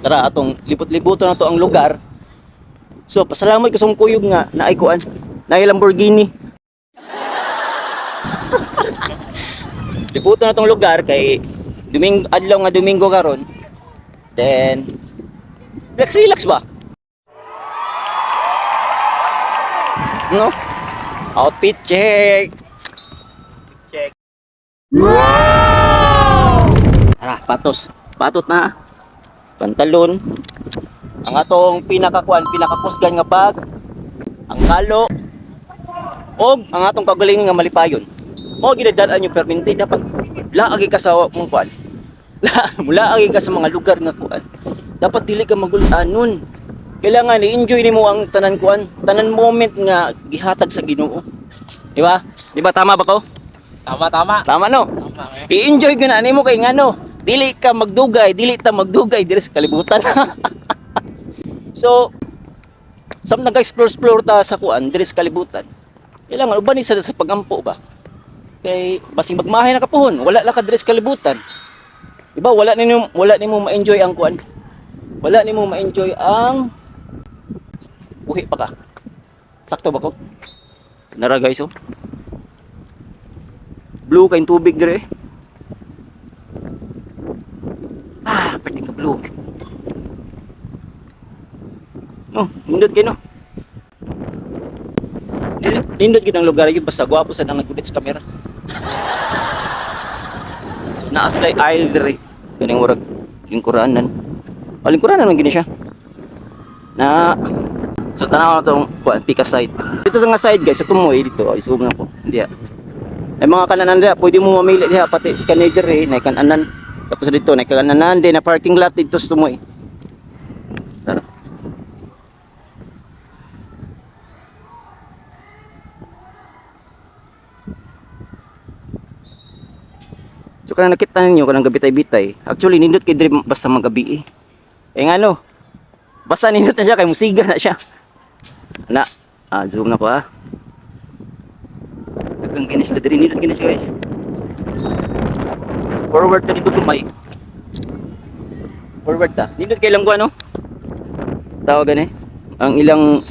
Tara atong libot-libuton na to ang lugar. So pasalamat ko sa mong kuyog nga naay kuan, naay Lamborghini. Libuton na tong lugar kay adlaw nga Domingo karon. Then relax ba? No? Outfit check. Check. Wow! Tara, patos. Patot na. Pantalon. Ang atong pinakakusgan nga bag. Ang kalo. Og ang atong kagalingan nga malipayon. O ginadaan yung perminti dapat laagi ka sa mong kuan. Laagi ka sa mga lugar nga kuan. Dapat dili ka magulanon. Kailangan i-enjoy nimo ang tanan kuan, tanan moment nga gihatag sa Ginoo. Di ba? Di ba tama ba ko? Tama. Tama no? Tama, I-enjoy gyud na nimo kay ngano, dili ta magdugay diri sa kalibutan. So, samtang nag-explore ta sa kuan diri sa kalibutan. Kailangan uban sa pagampo ba? Kay basing magmahay na kapuhon, wala la ka diri sa kalibutan. Di ba? Wala nimo ma-enjoy ang kuan. Wala nimo ma-enjoy ang buhi pa ka. Sakto ba ko? Nara guys oh. Blue kayong tubig dire. Pwede ka blue. No, nindot kayo no. Nindot kayo ng lugar yun. Basta gwapo sa nang nagkudit sa camera. So, naaslay aisle dire. Ganing murag lingkuranan. O lingkuranan man gini siya. Na so tanaw na itong pika side. Dito sa nga side guys, sa tumoy dito, i-zoom na ko. Diya. Ay mga kananan diya, pwede mo mamili diya pati kanay dire, na kananan. Kato dito, na kananan din na parking lot dito sa tumoy. Tara. So kanang nakita ninyo kanang gabitay-bitay. Actually nindot kay dire basta magabi eh. Nga no. Basta nindot na siya kay musiga na siya. Na, zoom na ko ah. Dagang ginis na diri nindot ginis guys. So, forward ta dito kumay. Forward ta. Nindot kay lang ko ano? Tawagan eh. Ang ilang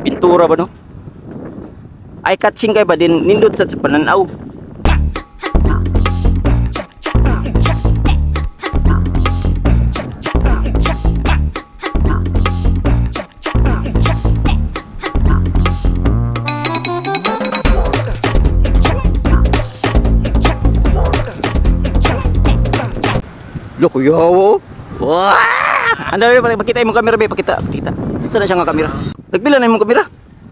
pintura ba no? Eye catching kay ba din nindot sa pananaw. Loko yawo. Wah! Anda ba pakita imong kamera be, pakita. Saan na siya nga kamera? Tagpila na imong kamera?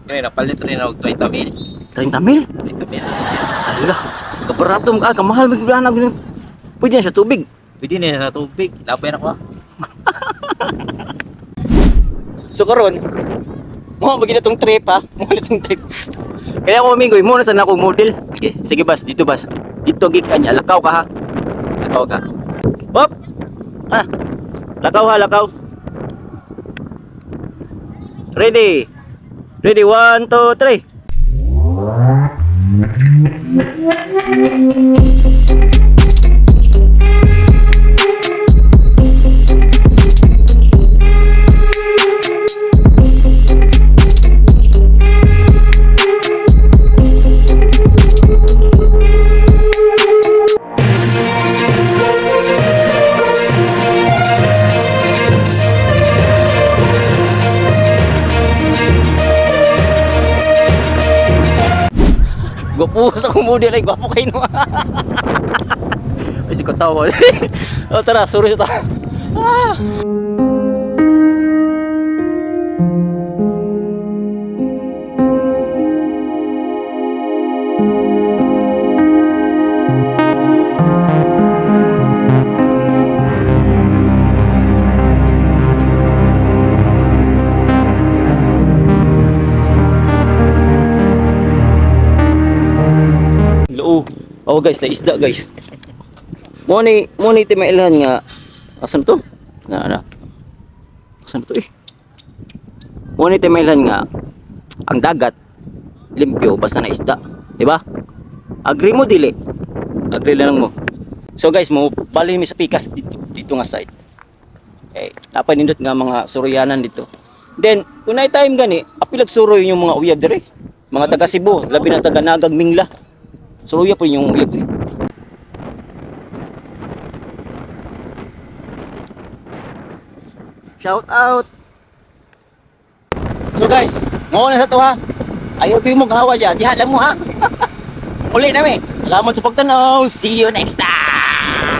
Ngayon, napalit rin ako 30 mil. 30 mil? 30 mil. Ala, kabarato kamahal magbilang na. Pwede na siya tubig. Pwede na sa tubig. Lapay na ko ah. So karon, mo magina tong trip ha, mo na tong trip. Kaya ako amigoy mo na sana akong model. Okay, sige bas, dito bas. Dito gig anya, lakaw ka ha. Lakaw ka. Hop. Ah. Lakaw ha, lakaw. Ready. Ready, 1, 2, 3. Gwapo sa akong model ay gwapo kayo no. Ay si katawa. Oh tara, sorry sa ta. Oh guys, na isda guys. Mo ni timailhan nga asan to? Na. Asan to eh? Mo ni timailhan nga ang dagat limpyo basta na isda, di ba? Agree mo dili? Agree lang mo. So guys, mo bali mi sa pikas dito nga side. Napanindot nga mga Suriyanan dito. Then, kung na time gani, apilag suroy yung mga uyab dire. Mga taga Cebu, labi na taga Nagag Mingla. Suroya po yung uyab. Shout out. So guys, mo na sa to ha. Ayaw ko yung maghawa dyan. Dihala mo ha. Uli na mi. Salamat sa pagtanaw. See you next time.